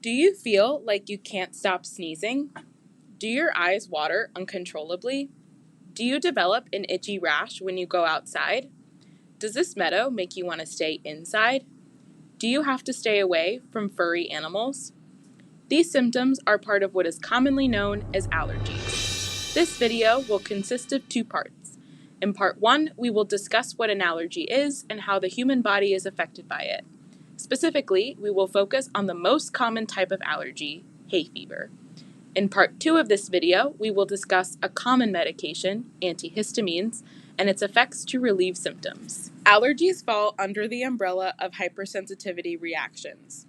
Do you feel like you can't stop sneezing? Do your eyes water uncontrollably? Do you develop an itchy rash when you go outside? Does this meadow make you want to stay inside? Do you have to stay away from furry animals? These symptoms are part of what is commonly known as allergies. This video will consist of two parts. In part 1, we will discuss what an allergy is and how the human body is affected by it. Specifically, we will focus on the most common type of allergy, hay fever. In part 2 of this video, we will discuss a common medication, antihistamines, and its effects to relieve symptoms. Allergies fall under the umbrella of hypersensitivity reactions.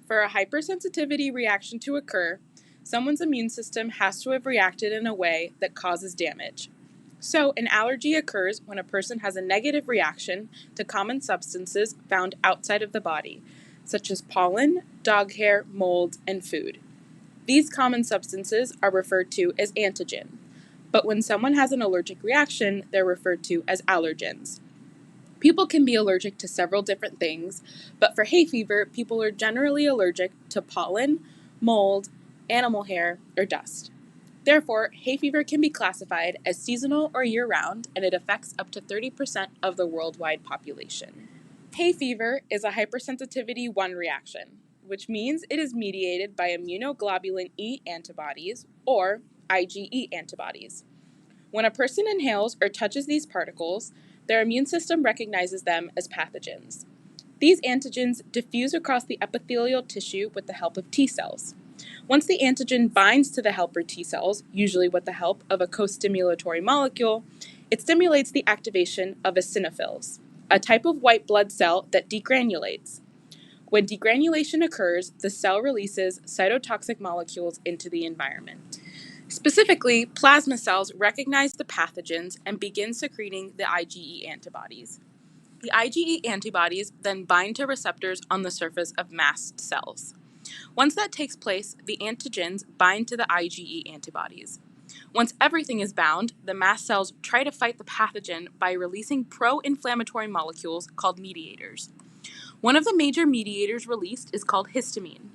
For a hypersensitivity reaction to occur, someone's immune system has to have reacted in a way that causes damage. So, an allergy occurs when a person has a negative reaction to common substances found outside of the body, such as pollen, dog hair, mold, and food. These common substances are referred to as antigen, but when someone has an allergic reaction, they're referred to as allergens. People can be allergic to several different things, but for hay fever, people are generally allergic to pollen, mold, animal hair, or dust. Therefore, hay fever can be classified as seasonal or year-round, and it affects up to 30% of the worldwide population. Hay fever is a hypersensitivity 1 reaction, which means it is mediated by immunoglobulin E antibodies, or IgE antibodies. When a person inhales or touches these particles, their immune system recognizes them as pathogens. These antigens diffuse across the epithelial tissue with the help of T cells. Once the antigen binds to the helper T cells, usually with the help of a co-stimulatory molecule, it stimulates the activation of eosinophils, a type of white blood cell that degranulates. When degranulation occurs, the cell releases cytotoxic molecules into the environment. Specifically, plasma cells recognize the pathogens and begin secreting the IgE antibodies. The IgE antibodies then bind to receptors on the surface of mast cells. Once that takes place, the antigens bind to the IgE antibodies. Once everything is bound, the mast cells try to fight the pathogen by releasing pro-inflammatory molecules called mediators. One of the major mediators released is called histamine.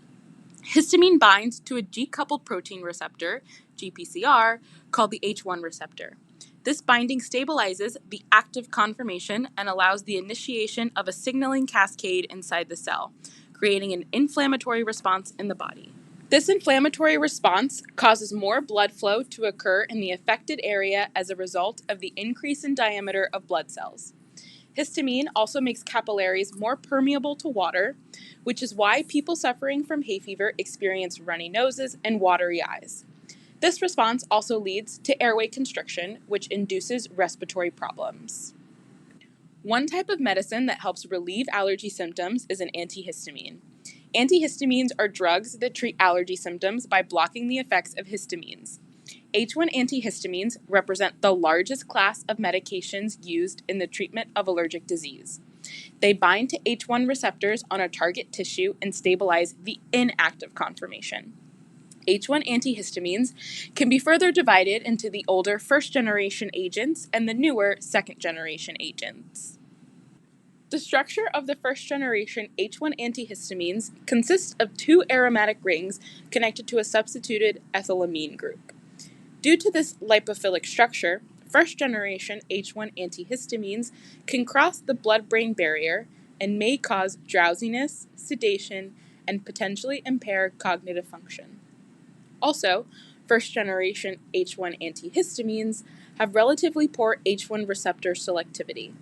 Histamine binds to a G-coupled protein receptor, GPCR, called the H1 receptor. This binding stabilizes the active conformation and allows the initiation of a signaling cascade inside the cell, creating an inflammatory response in the body. This inflammatory response causes more blood flow to occur in the affected area as a result of the increase in diameter of blood cells. Histamine also makes capillaries more permeable to water, which is why people suffering from hay fever experience runny noses and watery eyes. This response also leads to airway constriction, which induces respiratory problems. One type of medicine that helps relieve allergy symptoms is an antihistamine. Antihistamines are drugs that treat allergy symptoms by blocking the effects of histamines. H1 antihistamines represent the largest class of medications used in the treatment of allergic disease. They bind to H1 receptors on a target tissue and stabilize the inactive conformation. H1 antihistamines can be further divided into the older first-generation agents and the newer second-generation agents. The structure of the first-generation H1 antihistamines consists of two aromatic rings connected to a substituted ethylamine group. Due to this lipophilic structure, first-generation H1 antihistamines can cross the blood-brain barrier and may cause drowsiness, sedation, and potentially impair cognitive function. Also, first-generation H1 antihistamines have relatively poor H1 receptor selectivity.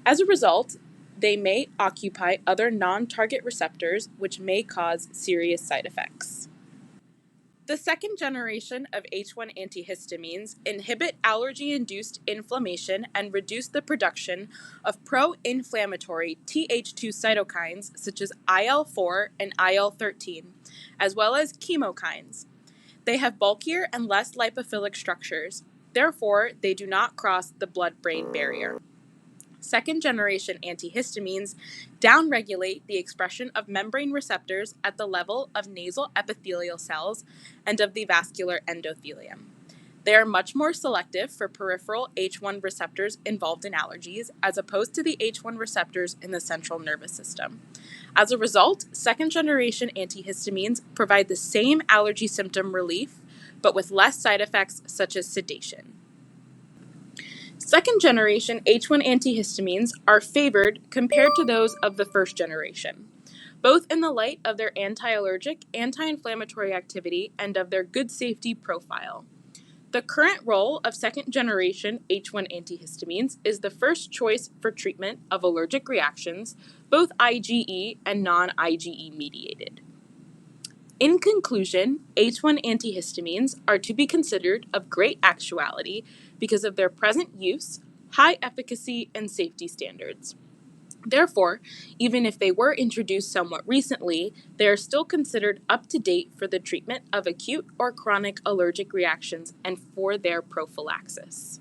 As a result, they may occupy other non-target receptors, which may cause serious side effects. The second generation of H1 antihistamines inhibit allergy-induced inflammation and reduce the production of pro-inflammatory Th2 cytokines such as IL-4 and IL-13, as well as chemokines. They have bulkier and less lipophilic structures. Therefore, they do not cross the blood-brain barrier. Second-generation antihistamines downregulate the expression of membrane receptors at the level of nasal epithelial cells and of the vascular endothelium. They are much more selective for peripheral H1 receptors involved in allergies as opposed to the H1 receptors in the central nervous system. As a result, second-generation antihistamines provide the same allergy symptom relief, but with less side effects such as sedation. Second-generation H1 antihistamines are favored compared to those of the first generation, both in the light of their anti-allergic, anti-inflammatory activity, and of their good safety profile. The current role of second-generation H1 antihistamines is the first choice for treatment of allergic reactions, both IgE and non-IgE mediated. In conclusion, H1 antihistamines are to be considered of great actuality because of their present use, high efficacy, and safety standards. Therefore, even if they were introduced somewhat recently, they are still considered up to date for the treatment of acute or chronic allergic reactions and for their prophylaxis.